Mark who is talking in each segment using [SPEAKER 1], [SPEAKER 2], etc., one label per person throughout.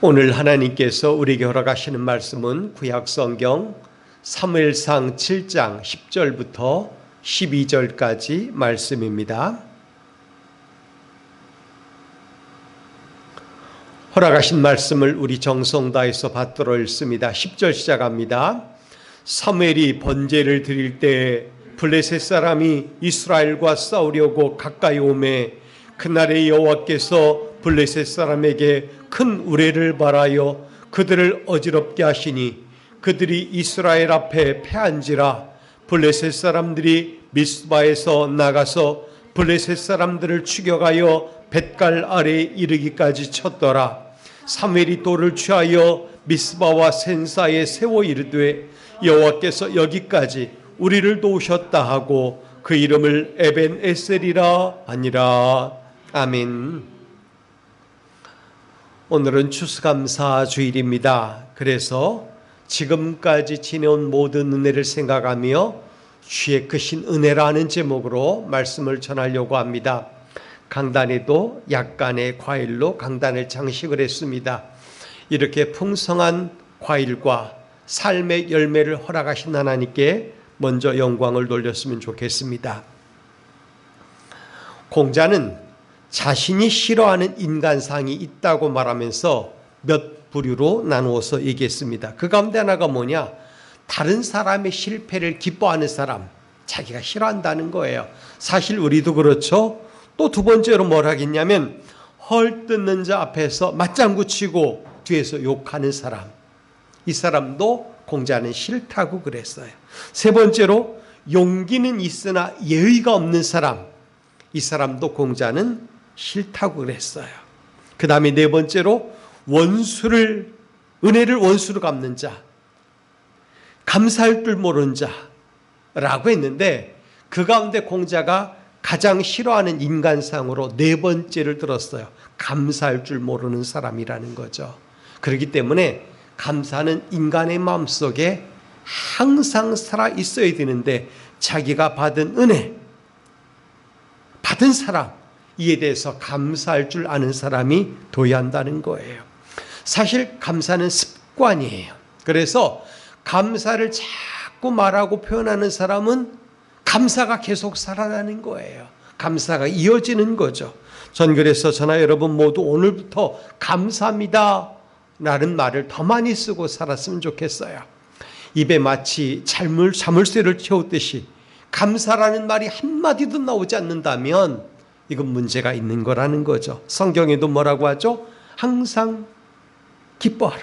[SPEAKER 1] 오늘 하나님께서 우리에게 허락하시는 말씀은 구약성경 사무엘상 7장 10절부터 12절까지 말씀입니다. 허락하신 말씀을 우리 정성 다해서 받들어 읽습니다. 10절 시작합니다. 사무엘이 번제를 드릴 때 블레셋 사람이 이스라엘과 싸우려고 가까이 오매 그날에 여호와께서 블레셋 사람에게 큰 우레를 발하여 그들을 어지럽게 하시니 그들이 이스라엘 앞에 패한지라. 블레셋 사람들이 미스바에서 나가서 블레셋 사람들을 추격하여 뱃갈 아래에 이르기까지 쳤더라. 사무엘이 돌을 취하여 미스바와 센사에 세워 이르되 여호와께서 여기까지 우리를 도우셨다 하고 그 이름을 에벤에셀이라 하니라. 아멘. 오늘은 추수감사 주일입니다. 그래서 지금까지 지내온 모든 은혜를 생각하며 주의 크신 은혜라는 제목으로 말씀을 전하려고 합니다. 강단에도 약간의 과일로 강단을 장식을 했습니다. 이렇게 풍성한 과일과 삶의 열매를 허락하신 하나님께 먼저 영광을 돌렸으면 좋겠습니다. 공자는 자신이 싫어하는 인간상이 있다고 말하면서 몇 부류로 나누어서 얘기했습니다. 그 가운데 하나가 뭐냐? 다른 사람의 실패를 기뻐하는 사람, 자기가 싫어한다는 거예요. 사실 우리도 그렇죠. 또 두 번째로 뭘 하겠냐면 헐뜯는 자 앞에서 맞장구 치고 뒤에서 욕하는 사람, 이 사람도 공자는 싫다고 그랬어요. 세 번째로 용기는 있으나 예의가 없는 사람, 이 사람도 공자는 싫다고 그랬어요. 그 다음에 네 번째로 은혜를 원수로 갚는 자, 감사할 줄 모르는 자라고 했는데 그 가운데 공자가 가장 싫어하는 인간상으로 네 번째를 들었어요. 감사할 줄 모르는 사람이라는 거죠. 그렇기 때문에 감사는 인간의 마음속에 항상 살아 있어야 되는데 자기가 받은 은혜, 받은 사랑, 이에 대해서 감사할 줄 아는 사람이 둬야 한다는 거예요. 사실 감사는 습관이에요. 그래서 감사를 자꾸 말하고 표현하는 사람은 감사가 계속 살아나는 거예요. 감사가 이어지는 거죠. 전 그래서 저나 여러분 모두 오늘부터 감사합니다 라는 말을 더 많이 쓰고 살았으면 좋겠어요. 입에 마치 자물쇠를 채우듯이 감사라는 말이 한마디도 나오지 않는다면 이건 문제가 있는 거라는 거죠. 성경에도 뭐라고 하죠? 항상 기뻐하라,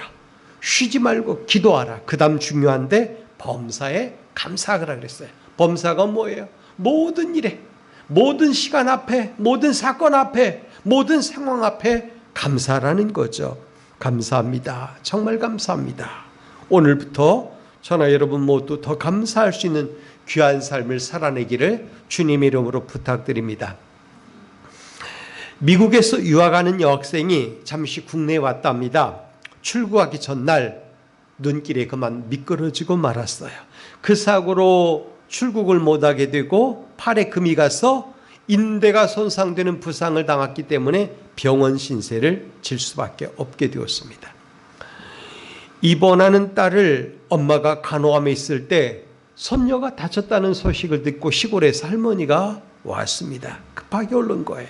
[SPEAKER 1] 쉬지 말고 기도하라. 그 다음 중요한데 범사에 감사하라 그랬어요. 범사가 뭐예요? 모든 일에, 모든 시간 앞에, 모든 사건 앞에, 모든 상황 앞에 감사라는 거죠. 감사합니다. 정말 감사합니다. 오늘부터 저나 여러분 모두 더 감사할 수 있는 귀한 삶을 살아내기를 주님의 이름으로 부탁드립니다. 미국에서 유학하는 여학생이 잠시 국내에 왔답니다. 출국하기 전날 눈길에 그만 미끄러지고 말았어요. 그 사고로 출국을 못하게 되고 팔에 금이 가서 인대가 손상되는 부상을 당했기 때문에 병원 신세를 질 수밖에 없게 되었습니다. 입원하는 딸을 엄마가 간호함에 있을 때 손녀가 다쳤다는 소식을 듣고 시골에서 할머니가 왔습니다. 급하게 오른 거예요.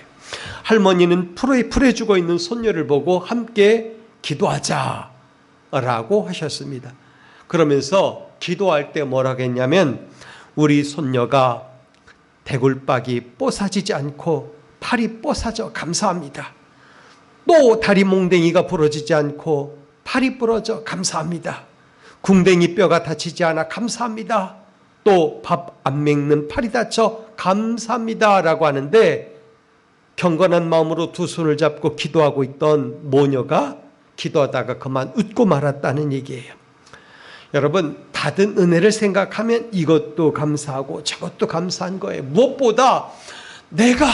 [SPEAKER 1] 할머니는 풀에 죽어 있는 손녀를 보고 함께 기도하자라고 하셨습니다. 그러면서 기도할 때 뭐라고 했냐면 우리 손녀가 대굴박이 뽀사지지 않고 팔이 뽀사져 감사합니다. 또 다리 몽댕이가 부러지지 않고 팔이 부러져 감사합니다. 궁뎅이 뼈가 다치지 않아 감사합니다. 또 밥 안 먹는 팔이 다쳐 감사합니다 라고 하는데 경건한 마음으로 두 손을 잡고 기도하고 있던 모녀가 기도하다가 그만 웃고 말았다는 얘기예요. 여러분, 받은 은혜를 생각하면 이것도 감사하고 저것도 감사한 거예요. 무엇보다 내가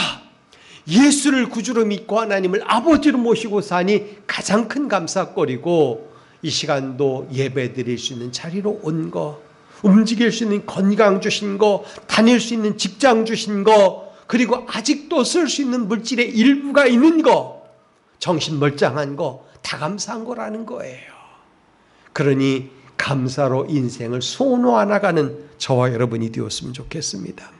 [SPEAKER 1] 예수를 구주로 믿고 하나님을 아버지로 모시고 사니 가장 큰 감사거리고 이 시간도 예배 드릴 수 있는 자리로 온 거, 움직일 수 있는 건강 주신 거, 다닐 수 있는 직장 주신 거, 그리고 아직도 쓸 수 있는 물질의 일부가 있는 거, 정신 멀쩡한 거 다 감사한 거라는 거예요. 그러니 감사로 인생을 소노해 나가는 저와 여러분이 되었으면 좋겠습니다.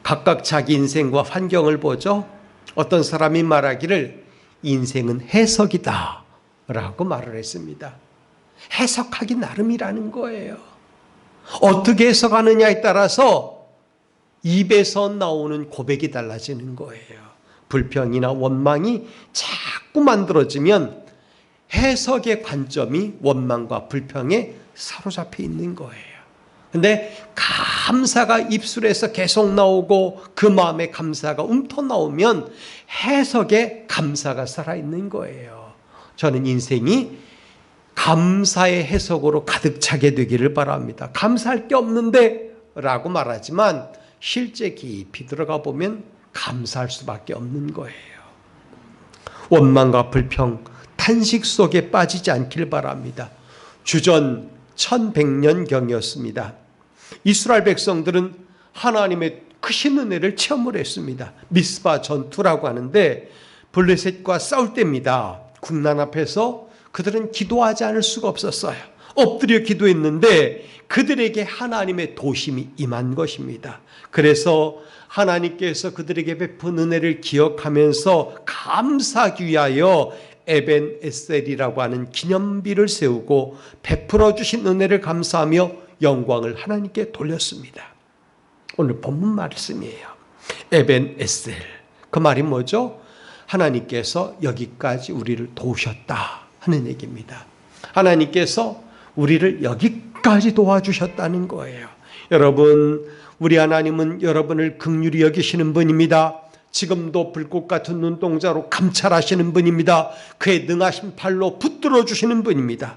[SPEAKER 1] 각각 자기 인생과 환경을 보죠. 어떤 사람이 말하기를 인생은 해석이다 라고 말을 했습니다. 해석하기 나름이라는 거예요. 어떻게 해석하느냐에 따라서 입에서 나오는 고백이 달라지는 거예요. 불평이나 원망이 자꾸 만들어지면 해석의 관점이 원망과 불평에 사로잡혀 있는 거예요. 근데 감사가 입술에서 계속 나오고 그 마음에 감사가 움터 나오면 해석에 감사가 살아있는 거예요. 저는 인생이 감사의 해석으로 가득 차게 되기를 바랍니다. 감사할 게 없는데 라고 말하지만 실제 깊이 들어가 보면 감사할 수밖에 없는 거예요. 원망과 불평, 탄식 속에 빠지지 않길 바랍니다. 주전 1100년경이었습니다. 이스라엘 백성들은 하나님의 크신 은혜를 체험을 했습니다. 미스바 전투라고 하는데 블레셋과 싸울 때입니다. 국난 앞에서 그들은 기도하지 않을 수가 없었어요. 엎드려 기도했는데 그들에게 하나님의 도심이 임한 것입니다. 그래서 하나님께서 그들에게 베푼 은혜를 기억하면서 감사하기 위하여 에벤 에셀이라고 하는 기념비를 세우고 베풀어 주신 은혜를 감사하며 영광을 하나님께 돌렸습니다. 오늘 본문 말씀이에요. 에벤 에셀. 그 말이 뭐죠? 하나님께서 여기까지 우리를 도우셨다 하는 얘기입니다. 하나님께서 우리를 여기까지 도와주셨다는 거예요. 여러분, 우리 하나님은 여러분을 긍휼히 여기시는 분입니다. 지금도 불꽃 같은 눈동자로 감찰하시는 분입니다. 그의 능하신 팔로 붙들어 주시는 분입니다.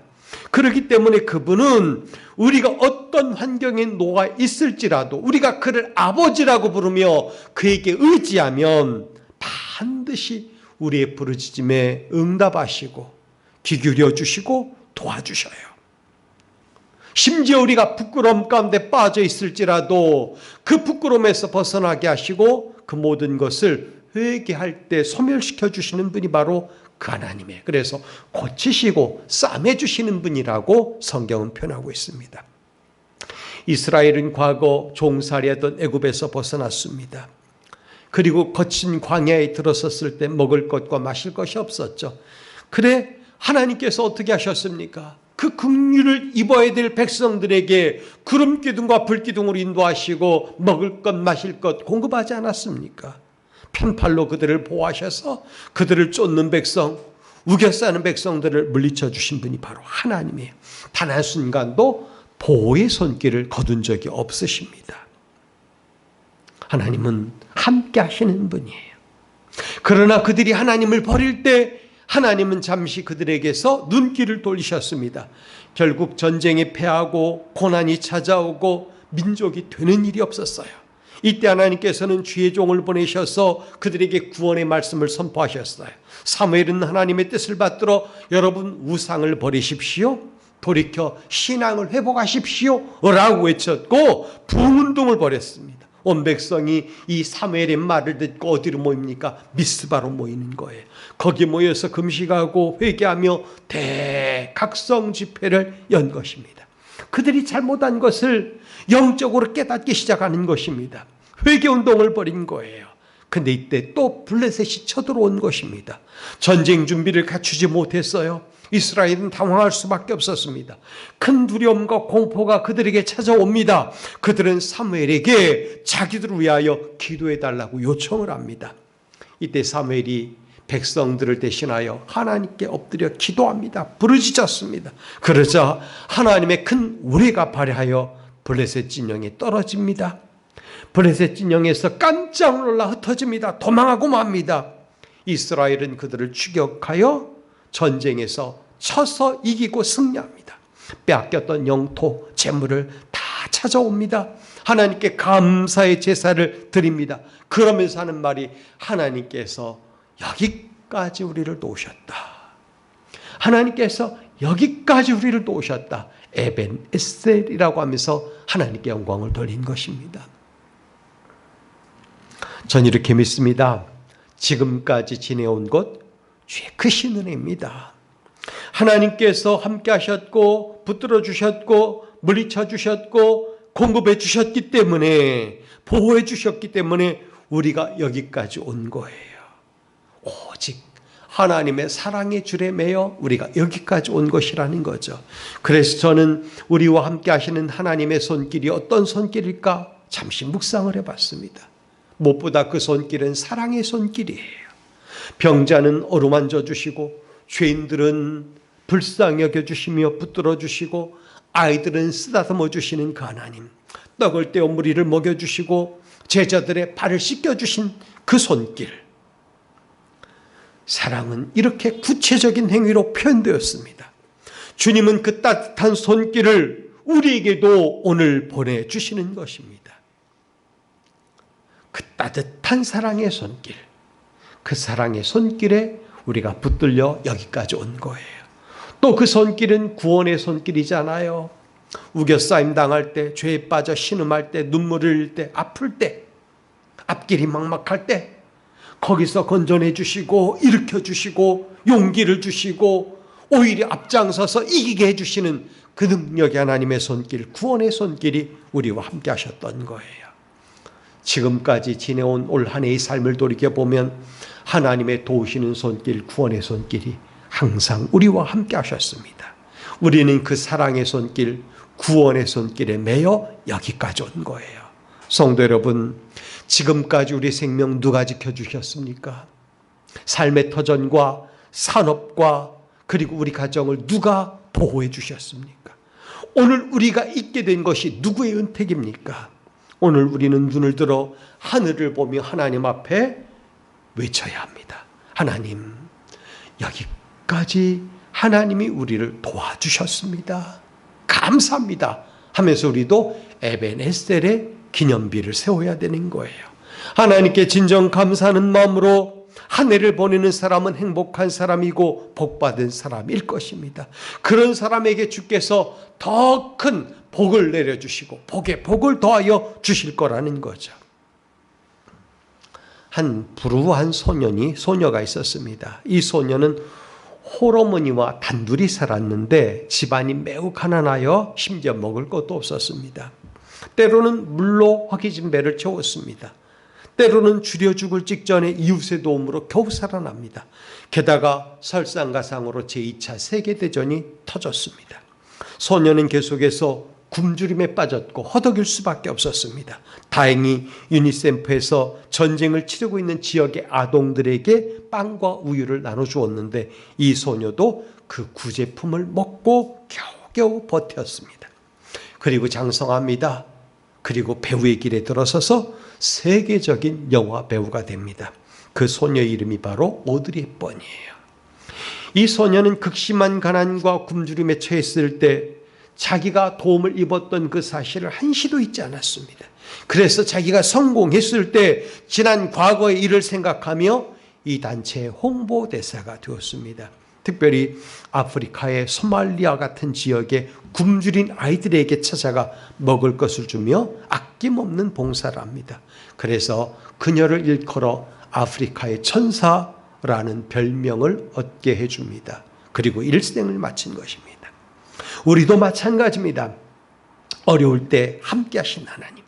[SPEAKER 1] 그렇기 때문에 그분은 우리가 어떤 환경에 놓아 있을지라도 우리가 그를 아버지라고 부르며 그에게 의지하면 반드시 우리의 부르짖음에 응답하시고 귀 기울여 주시고 도와주셔요. 심지어 우리가 부끄러움 가운데 빠져 있을지라도 그 부끄러움에서 벗어나게 하시고 그 모든 것을 회개할 때 소멸시켜 주시는 분이 바로 그 하나님이에요. 그래서 고치시고 싸매 주시는 분이라고 성경은 표현하고 있습니다. 이스라엘은 과거 종살이하던 애굽에서 벗어났습니다. 그리고 거친 광야에 들어섰을 때 먹을 것과 마실 것이 없었죠. 그래 하나님께서 어떻게 하셨습니까? 그 긍휼을 입어야 될 백성들에게 구름 기둥과 불 기둥으로 인도하시고 먹을 것 마실 것 공급하지 않았습니까? 편팔로 그들을 보호하셔서 그들을 쫓는 백성, 우겨싸는 백성들을 물리쳐 주신 분이 바로 하나님이에요. 단 한순간도 보호의 손길을 거둔 적이 없으십니다. 하나님은 함께 하시는 분이에요. 그러나 그들이 하나님을 버릴 때 하나님은 잠시 그들에게서 눈길을 돌리셨습니다. 결국 전쟁에 패하고 고난이 찾아오고 민족이 되는 일이 없었어요. 이때 하나님께서는 주의 종을 보내셔서 그들에게 구원의 말씀을 선포하셨어요. 사무엘은 하나님의 뜻을 받들어 여러분 우상을 버리십시오. 돌이켜 신앙을 회복하십시오 라고 외쳤고 부흥운동을 벌였습니다. 온 백성이 이 사무엘의 말을 듣고 어디로 모입니까? 미스바로 모이는 거예요. 거기 모여서 금식하고 회개하며 대각성 집회를 연 것입니다. 그들이 잘못한 것을 영적으로 깨닫기 시작하는 것입니다. 회개운동을 벌인 거예요. 근데 이때 또 블레셋이 쳐들어온 것입니다. 전쟁 준비를 갖추지 못했어요. 이스라엘은 당황할 수밖에 없었습니다. 큰 두려움과 공포가 그들에게 찾아옵니다. 그들은 사무엘에게 자기들을 위하여 기도해달라고 요청을 합니다. 이때 사무엘이 백성들을 대신하여 하나님께 엎드려 기도합니다. 부르짖었습니다. 그러자 하나님의 큰 우레가 발휘하여 블레셋 진영에 떨어집니다. 블레셋 진영에서 깜짝 놀라 흩어집니다. 도망하고 맙니다. 이스라엘은 그들을 추격하여 전쟁에서 쳐서 이기고 승리합니다. 빼앗겼던 영토, 재물을 다 찾아옵니다. 하나님께 감사의 제사를 드립니다. 그러면서 하는 말이 하나님께서 여기까지 우리를 도우셨다. 하나님께서 여기까지 우리를 도우셨다. 에벤 에셀이라고 하면서 하나님께 영광을 돌린 것입니다. 전 이렇게 믿습니다. 지금까지 지내온 것 주의 크신 은혜입니다. 하나님께서 함께 하셨고 붙들어 주셨고 물리쳐 주셨고 공급해 주셨기 때문에, 보호해 주셨기 때문에 우리가 여기까지 온 거예요. 오직 하나님의 사랑의 줄에 매여 우리가 여기까지 온 것이라는 거죠. 그래서 저는 우리와 함께 하시는 하나님의 손길이 어떤 손길일까 잠시 묵상을 해봤습니다. 무엇보다 그 손길은 사랑의 손길이에요. 병자는 어루만져 주시고, 죄인들은 불쌍히 여겨주시며 붙들어 주시고, 아이들은 쓰다듬어 주시는 그 하나님, 떡을 떼어 무리를 먹여주시고 제자들의 발을 씻겨주신 그 손길. 사랑은 이렇게 구체적인 행위로 표현되었습니다. 주님은 그 따뜻한 손길을 우리에게도 오늘 보내주시는 것입니다. 그 따뜻한 사랑의 손길, 그 사랑의 손길에 우리가 붙들려 여기까지 온 거예요. 또 그 손길은 구원의 손길이잖아요. 우겨싸임 당할 때, 죄에 빠져 신음할 때, 눈물을 흘릴 때, 아플 때, 앞길이 막막할 때 거기서 건져내 주시고 일으켜 주시고 용기를 주시고 오히려 앞장서서 이기게 해주시는 그 능력이 하나님의 손길, 구원의 손길이 우리와 함께 하셨던 거예요. 지금까지 지내온 올 한 해의 삶을 돌이켜보면 하나님의 도우시는 손길, 구원의 손길이 항상 우리와 함께 하셨습니다. 우리는 그 사랑의 손길, 구원의 손길에 매여 여기까지 온 거예요. 성도 여러분, 지금까지 우리 생명 누가 지켜주셨습니까? 삶의 터전과 산업과 그리고 우리 가정을 누가 보호해 주셨습니까? 오늘 우리가 있게 된 것이 누구의 은택입니까? 오늘 우리는 눈을 들어 하늘을 보며 하나님 앞에 외쳐야 합니다. 하나님, 여기까지 하나님이 우리를 도와주셨습니다. 감사합니다 하면서 우리도 에벤에셀의 기념비를 세워야 되는 거예요. 하나님께 진정 감사하는 마음으로 한 해를 보내는 사람은 행복한 사람이고 복받은 사람일 것입니다. 그런 사람에게 주께서 더 큰 복을 내려주시고 복에 복을 더하여 주실 거라는 거죠. 한 불우한 소녀가 있었습니다. 이 소녀는 홀어머니와 단둘이 살았는데 집안이 매우 가난하여 심지어 먹을 것도 없었습니다. 때로는 물로 허기진 배를 채웠습니다. 때로는 줄여 죽을 직전에 이웃의 도움으로 겨우 살아납니다. 게다가 설상가상으로 제2차 세계대전이 터졌습니다. 소녀는 계속해서 굶주림에 빠졌고 허덕일 수밖에 없었습니다. 다행히 유니세프에서 전쟁을 치르고 있는 지역의 아동들에게 빵과 우유를 나눠주었는데 이 소녀도 그 구제품을 먹고 겨우겨우 버텼습니다. 그리고 장성합니다. 그리고 배우의 길에 들어서서 세계적인 영화 배우가 됩니다. 그 소녀의 이름이 바로 오드리 헵번이에요. 이 소녀는 극심한 가난과 굶주림에 처했을 때 자기가 도움을 입었던 그 사실을 한시도 잊지 않았습니다. 그래서 자기가 성공했을 때 지난 과거의 일을 생각하며 이 단체의 홍보대사가 되었습니다. 특별히 아프리카의 소말리아 같은 지역의 굶주린 아이들에게 찾아가 먹을 것을 주며 아낌없는 봉사를 합니다. 그래서 그녀를 일컬어 아프리카의 천사라는 별명을 얻게 해줍니다. 그리고 일생을 마친 것입니다. 우리도 마찬가지입니다. 어려울 때 함께 하신 하나님,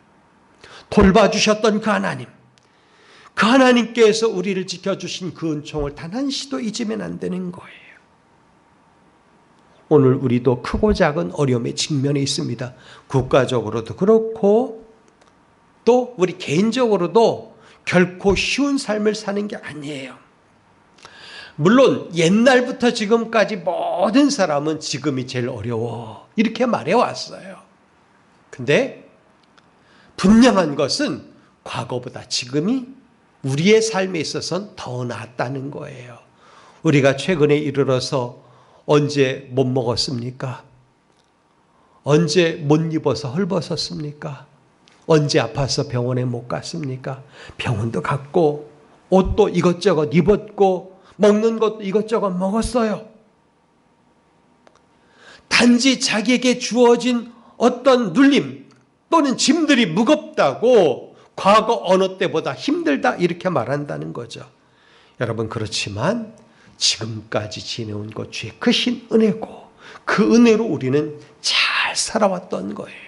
[SPEAKER 1] 돌봐주셨던 그 하나님, 그 하나님께서 우리를 지켜주신 그 은총을 단 한시도 잊으면 안 되는 거예요. 오늘 우리도 크고 작은 어려움에 직면해 있습니다. 국가적으로도 그렇고 또 우리 개인적으로도 결코 쉬운 삶을 사는 게 아니에요. 물론 옛날부터 지금까지 모든 사람은 지금이 제일 어려워 이렇게 말해왔어요. 근데 분명한 것은 과거보다 지금이 우리의 삶에 있어서는 더 낫다는 거예요. 우리가 최근에 이르러서 언제 못 먹었습니까? 언제 못 입어서 헐벗었습니까? 언제 아파서 병원에 못 갔습니까? 병원도 갔고 옷도 이것저것 입었고 먹는 것도 이것저것 먹었어요. 단지 자기에게 주어진 어떤 눌림 또는 짐들이 무겁다고 과거 어느 때보다 힘들다 이렇게 말한다는 거죠. 여러분, 그렇지만 지금까지 지내온 것 주의 크신 은혜고 그 은혜로 우리는 잘 살아왔던 거예요.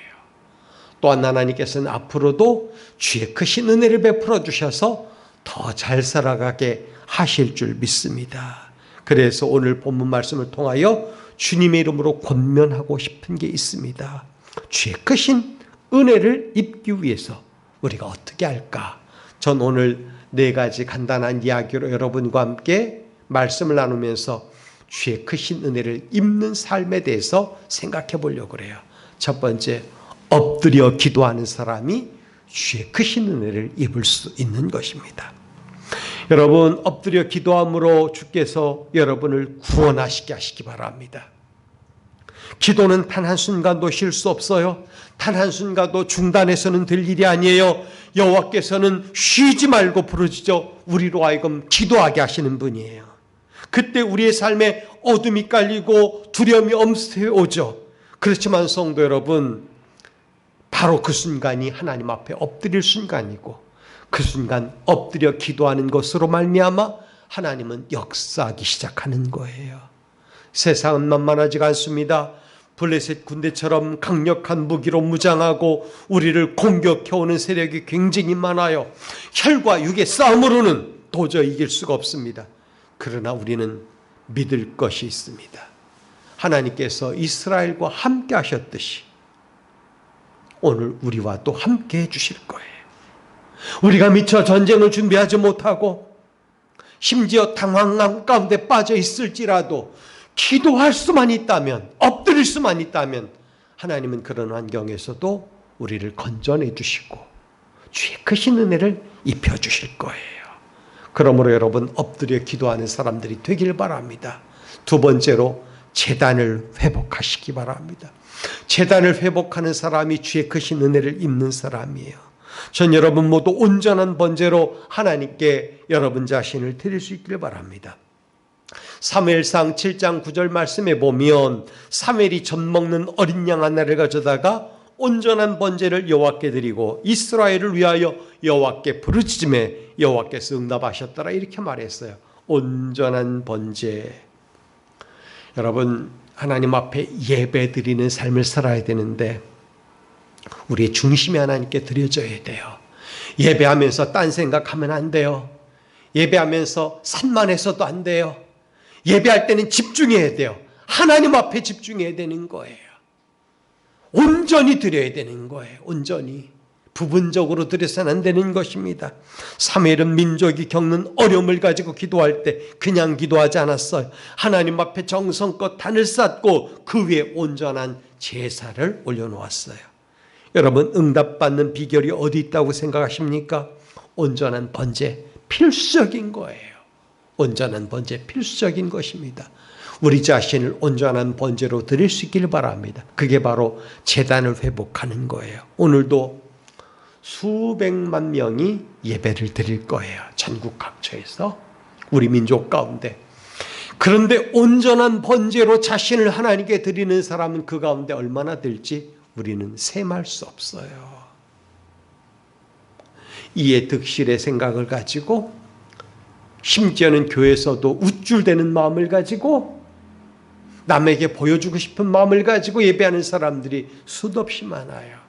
[SPEAKER 1] 또한 하나님께서는 앞으로도 주의 크신 은혜를 베풀어 주셔서 더 잘 살아가게 하실 줄 믿습니다. 그래서 오늘 본문 말씀을 통하여 주님의 이름으로 권면하고 싶은 게 있습니다. 주의 크신 은혜를 입기 위해서 우리가 어떻게 할까? 전 오늘 4가지 간단한 이야기로 여러분과 함께 말씀을 나누면서 주의 크신 은혜를 입는 삶에 대해서 생각해 보려고 그래요. 첫 번째, 엎드려 기도하는 사람이 주의 크신 은혜를 입을 수 있는 것입니다. 여러분, 엎드려 기도함으로 주께서 여러분을 구원하시게 하시기 바랍니다. 기도는 단 한순간도 쉴 수 없어요. 단 한순간도 중단해서는 될 일이 아니에요. 여호와께서는 쉬지 말고 부르짖어 우리로 하여금 기도하게 하시는 분이에요. 그때 우리의 삶에 어둠이 깔리고 두려움이 엄습해 오죠. 그렇지만 성도 여러분, 바로 그 순간이 하나님 앞에 엎드릴 순간이고 그 순간 엎드려 기도하는 것으로 말미암아 하나님은 역사하기 시작하는 거예요. 세상은 만만하지가 않습니다. 블레셋 군대처럼 강력한 무기로 무장하고 우리를 공격해오는 세력이 굉장히 많아요. 혈과 육의 싸움으로는 도저히 이길 수가 없습니다. 그러나 우리는 믿을 것이 있습니다. 하나님께서 이스라엘과 함께 하셨듯이 오늘 우리와 또 함께 해주실 거예요. 우리가 미처 전쟁을 준비하지 못하고 심지어 당황감 가운데 빠져 있을지라도 기도할 수만 있다면, 엎드릴 수만 있다면 하나님은 그런 환경에서도 우리를 건져내 주시고 주의 크신 은혜를 입혀주실 거예요. 그러므로 여러분, 엎드려 기도하는 사람들이 되길 바랍니다. 두 번째로, 제단을 회복하시기 바랍니다. 제단을 회복하는 사람이 주의 크신 은혜를 입는 사람이에요. 전 여러분 모두 온전한 번제로 하나님께 여러분 자신을 드릴 수 있기를 바랍니다. 사무엘상 7장 9절 말씀에 보면 사무엘이 젖 먹는 어린 양 하나를 가져다가 온전한 번제를 여호와께 드리고 이스라엘을 위하여 여호와께 부르짖음에 여호와께서 응답하셨더라, 이렇게 말했어요. 온전한 번제. 여러분, 하나님 앞에 예배 드리는 삶을 살아야 되는데 우리의 중심이 하나님께 드려져야 돼요. 예배하면서 딴 생각하면 안 돼요. 예배하면서 산만해서도 안 돼요. 예배할 때는 집중해야 돼요. 하나님 앞에 집중해야 되는 거예요. 온전히 드려야 되는 거예요. 온전히. 부분적으로 드려서는 안 되는 것입니다. 사무엘은 민족이 겪는 어려움을 가지고 기도할 때 그냥 기도하지 않았어요. 하나님 앞에 정성껏 단을 쌓고 그 위에 온전한 제사를 올려놓았어요. 여러분, 응답받는 비결이 어디 있다고 생각하십니까? 온전한 번제, 필수적인 거예요. 온전한 번제, 필수적인 것입니다. 우리 자신을 온전한 번제로 드릴 수 있기를 바랍니다. 그게 바로 제단을 회복하는 거예요. 오늘도 수백만 명이 예배를 드릴 거예요. 전국 각처에서, 우리 민족 가운데. 그런데 온전한 번제로 자신을 하나님께 드리는 사람은 그 가운데 얼마나 될지 우리는 셈할 수 없어요. 이에 득실의 생각을 가지고, 심지어는 교회에서도 우쭐대는 마음을 가지고, 남에게 보여주고 싶은 마음을 가지고 예배하는 사람들이 수도 없이 많아요.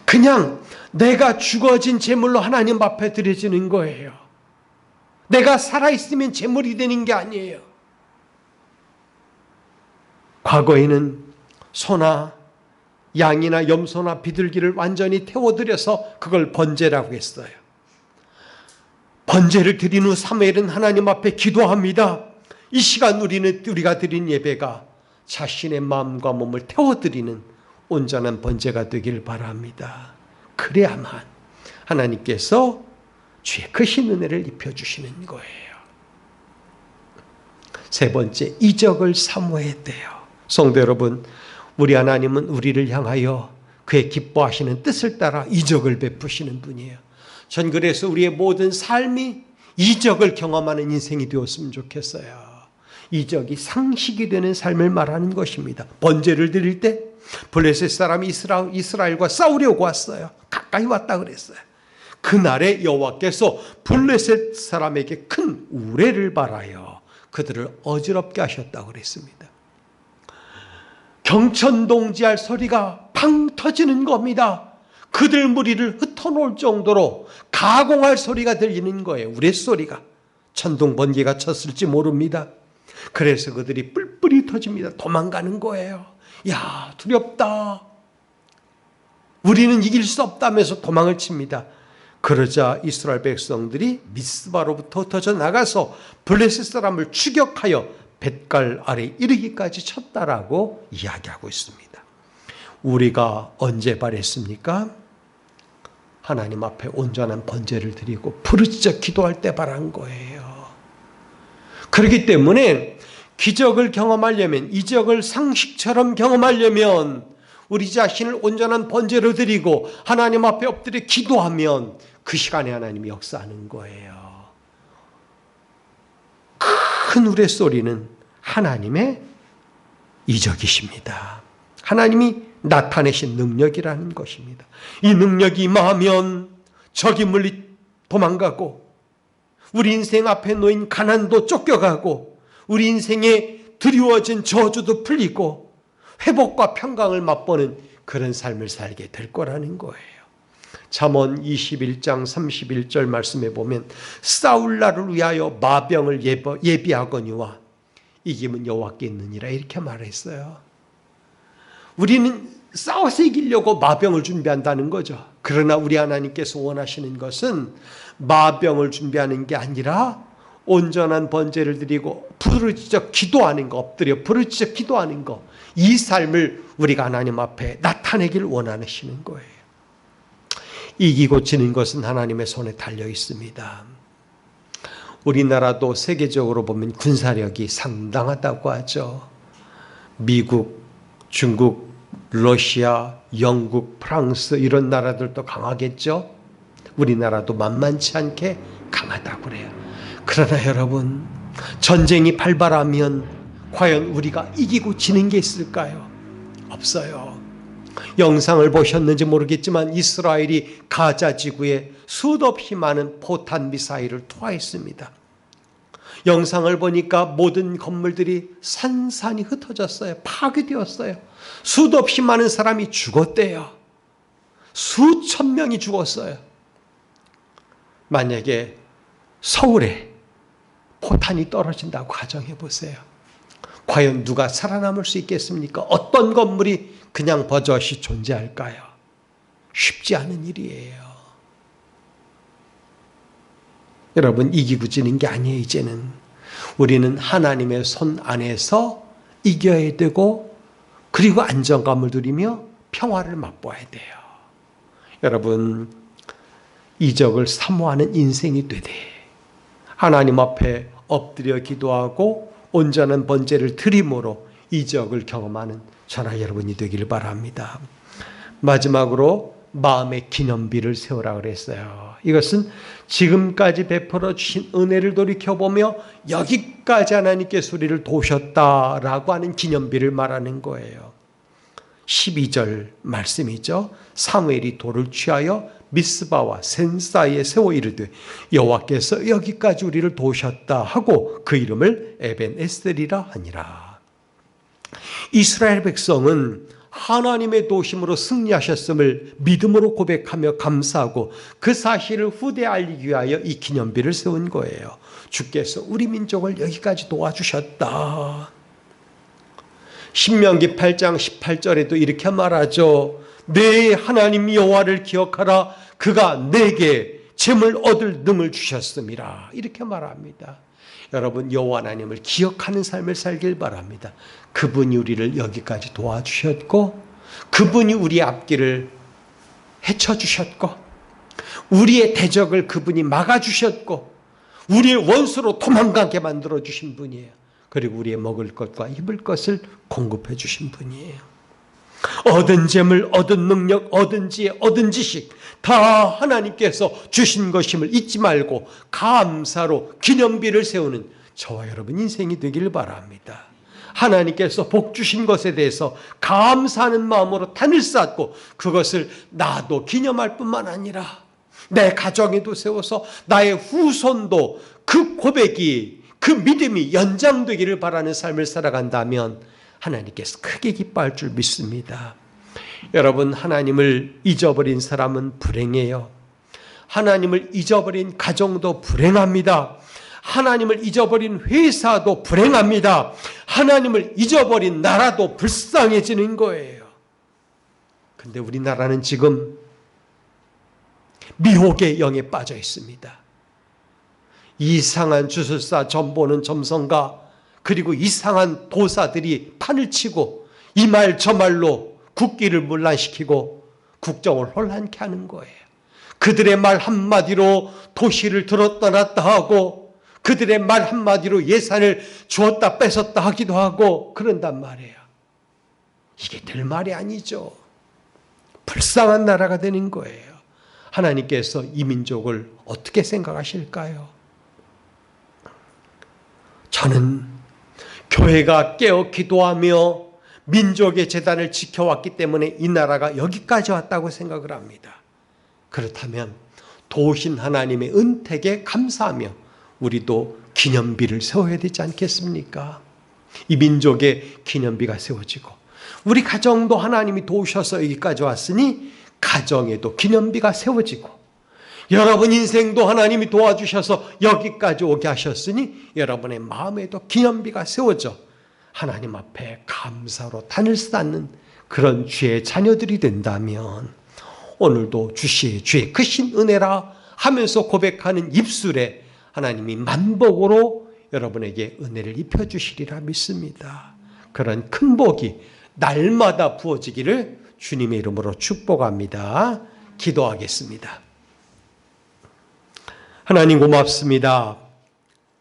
[SPEAKER 1] 그냥 내가 죽어진 제물로 하나님 앞에 드려지는 거예요. 내가 살아있으면 제물이 되는 게 아니에요. 과거에는 소나 양이나 염소나 비둘기를 완전히 태워드려서 그걸 번제라고 했어요. 번제를 드린 후 사무엘은 하나님 앞에 기도합니다. 이 시간 우리가 드린 예배가 자신의 마음과 몸을 태워드리는 온전한 번제가 되길 바랍니다. 그래야만 하나님께서 주의 크신 은혜를 입혀주시는 거예요. 세 번째, 이적을 사모해야 돼요. 성도 여러분, 우리 하나님은 우리를 향하여 그의 기뻐하시는 뜻을 따라 이적을 베푸시는 분이에요. 전 그래서 우리의 모든 삶이 이적을 경험하는 인생이 되었으면 좋겠어요. 이적이 상식이 되는 삶을 말하는 것입니다. 번제를 드릴 때 블레셋 사람이 이스라엘과 싸우려고 왔어요. 가까이 왔다 그랬어요. 그날에 여호와께서 블레셋 사람에게 큰 우레를 발하여 그들을 어지럽게 하셨다고 그랬습니다. 경천동지할 소리가 팡 터지는 겁니다. 그들 무리를 흩어놓을 정도로 가공할 소리가 들리는 거예요. 우레소리가. 천둥 번개가 쳤을지 모릅니다. 그래서 그들이 뿔뿔이 터집니다. 도망가는 거예요. 야, 두렵다. 우리는 이길 수 없다면서 도망을 칩니다. 그러자 이스라엘 백성들이 미스바로부터 흩어져 나가서 블레셋 사람을 추격하여 벳갈 아래 이르기까지 쳤다라고 이야기하고 있습니다. 우리가 언제 바랬습니까? 하나님 앞에 온전한 번제를 드리고 부르짖어 기도할 때 바란 거예요. 그렇기 때문에 기적을 경험하려면, 이적을 상식처럼 경험하려면 우리 자신을 온전한 번제로 드리고 하나님 앞에 엎드려 기도하면 그 시간에 하나님이 역사하는 거예요. 큰 우레소리는 하나님의 이적이십니다. 하나님이 나타내신 능력이라는 것입니다. 이 능력이 임하면 적이 물리 도망가고 우리 인생 앞에 놓인 가난도 쫓겨가고 우리 인생에 드리워진 저주도 풀리고 회복과 평강을 맛보는 그런 삶을 살게 될 거라는 거예요. 잠언 21장 31절 말씀에 보면 싸울 날을 위하여 마병을 예비하거니와 이김은 여호와께 있느니라 이렇게 말했어요. 우리는 싸워서 이기려고 마병을 준비한다는 거죠. 그러나 우리 하나님께서 원하시는 것은 마병을 준비하는 게 아니라 온전한 번제를 드리고 부르짖어 기도하는 거, 엎드려 부르짖어 기도하는 거, 이 삶을 우리가 하나님 앞에 나타내길 원하시는 거예요. 이기고 지는 것은 하나님의 손에 달려 있습니다. 우리나라도 세계적으로 보면 군사력이 상당하다고 하죠. 미국, 중국, 러시아, 영국, 프랑스 이런 나라들도 강하겠죠. 우리나라도 만만치 않게 강하다고 그래요. 그러나 여러분, 전쟁이 발발하면 과연 우리가 이기고 지는 게 있을까요? 없어요. 영상을 보셨는지 모르겠지만 이스라엘이 가자 지구에 수없이 많은 포탄 미사일을 투하했습니다. 영상을 보니까 모든 건물들이 산산이 흩어졌어요. 파괴되었어요. 수없이 많은 사람이 죽었대요. 수천 명이 죽었어요. 만약에 서울에 포탄이 떨어진다고 가정해 보세요. 과연 누가 살아남을 수 있겠습니까? 어떤 건물이 그냥 버젓이 존재할까요? 쉽지 않은 일이에요. 여러분, 이기고 지는 게 아니에요. 이제는 우리는 하나님의 손 안에서 이겨야 되고 그리고 안정감을 누리며 평화를 맛보아야 돼요. 여러분, 이적을 사모하는 인생이 되되 하나님 앞에 엎드려 기도하고 온전한 번제를 드림으로 이적을 경험하는 저나 여러분이 되길 바랍니다. 마지막으로 마음의 기념비를 세우라 그랬어요. 이것은 지금까지 베풀어 주신 은혜를 돌이켜보며 여기까지 하나님께서 우리를 도우셨다라고 하는 기념비를 말하는 거예요. 12절 말씀이죠. 사무엘이 돌을 취하여 미스바와 센 사이에 세워 이르되 여호와께서 여기까지 우리를 도우셨다 하고 그 이름을 에벤 에셀이라 하니라. 이스라엘 백성은 하나님의 도우심으로 승리하셨음을 믿음으로 고백하며 감사하고 그 사실을 후대에 알리기 위하여 이 기념비를 세운 거예요. 주께서 우리 민족을 여기까지 도와주셨다. 신명기 8장 18절에도 이렇게 말하죠. 내 하나님 여호와를 기억하라. 그가 내게 재물 얻을 능을 주셨음이라. 이렇게 말합니다. 여러분, 여호와 하나님을 기억하는 삶을 살길 바랍니다. 그분이 우리를 여기까지 도와주셨고 그분이 우리의 앞길을 헤쳐주셨고 우리의 대적을 그분이 막아주셨고 우리의 원수로 도망가게 만들어주신 분이에요. 그리고 우리의 먹을 것과 입을 것을 공급해 주신 분이에요. 얻은 재물, 얻은 능력, 얻은 지혜, 얻은 지식 다 하나님께서 주신 것임을 잊지 말고 감사로 기념비를 세우는 저와 여러분 인생이 되길 바랍니다. 하나님께서 복 주신 것에 대해서 감사하는 마음으로 단을 쌓고 그것을 나도 기념할 뿐만 아니라 내 가정에도 세워서 나의 후손도 그 고백이, 그 믿음이 연장되기를 바라는 삶을 살아간다면 하나님께서 크게 기뻐할 줄 믿습니다. 여러분, 하나님을 잊어버린 사람은 불행해요. 하나님을 잊어버린 가정도 불행합니다. 하나님을 잊어버린 회사도 불행합니다. 하나님을 잊어버린 나라도 불쌍해지는 거예요. 근데 우리나라는 지금 미혹의 영에 빠져 있습니다. 이상한 주술사, 점보는 점성가, 그리고 이상한 도사들이 판을 치고 이 말 저 말로 국기를 문란시키고 국정을 혼란케 하는 거예요. 그들의 말 한마디로 도시를 들어 떠났다 하고 그들의 말 한마디로 예산을 주었다 뺏었다 하기도 하고 그런단 말이에요. 이게 될 말이 아니죠. 불쌍한 나라가 되는 거예요. 하나님께서 이 민족을 어떻게 생각하실까요? 저는 교회가 깨어 기도하며 민족의 재단을 지켜왔기 때문에 이 나라가 여기까지 왔다고 생각을 합니다. 그렇다면 도우신 하나님의 은택에 감사하며 우리도 기념비를 세워야 되지 않겠습니까? 이 민족의 기념비가 세워지고 우리 가정도 하나님이 도우셔서 여기까지 왔으니 가정에도 기념비가 세워지고 여러분 인생도 하나님이 도와주셔서 여기까지 오게 하셨으니 여러분의 마음에도 기념비가 세워져 하나님 앞에 감사로 단을 쌓는 그런 주의 자녀들이 된다면 오늘도 주의 크신 은혜라 하면서 고백하는 입술에 하나님이 만복으로 여러분에게 은혜를 입혀주시리라 믿습니다. 그런 큰 복이 날마다 부어지기를 주님의 이름으로 축복합니다. 기도하겠습니다. 하나님 고맙습니다.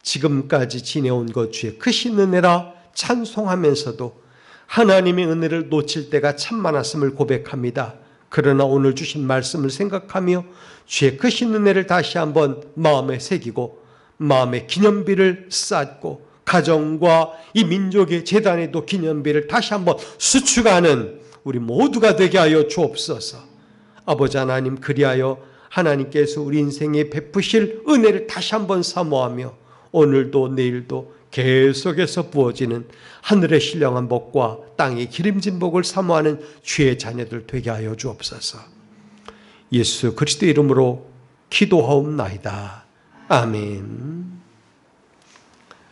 [SPEAKER 1] 지금까지 지내온 것 주의 크신 은혜라 찬송하면서도 하나님의 은혜를 놓칠 때가 참 많았음을 고백합니다. 그러나 오늘 주신 말씀을 생각하며 주의 크신 은혜를 다시 한번 마음에 새기고 마음의 기념비를 쌓고 가정과 이 민족의 재단에도 기념비를 다시 한번 수축하는 우리 모두가 되게 하여 주옵소서. 아버지 하나님, 그리하여 하나님께서 우리 인생에 베푸실 은혜를 다시 한번 사모하며 오늘도 내일도 계속해서 부어지는 하늘의 신령한 복과 땅의 기름진 복을 사모하는 주의 자녀들 되게 하여 주옵소서. 예수 그리스도 이름으로 기도하옵나이다. 아멘.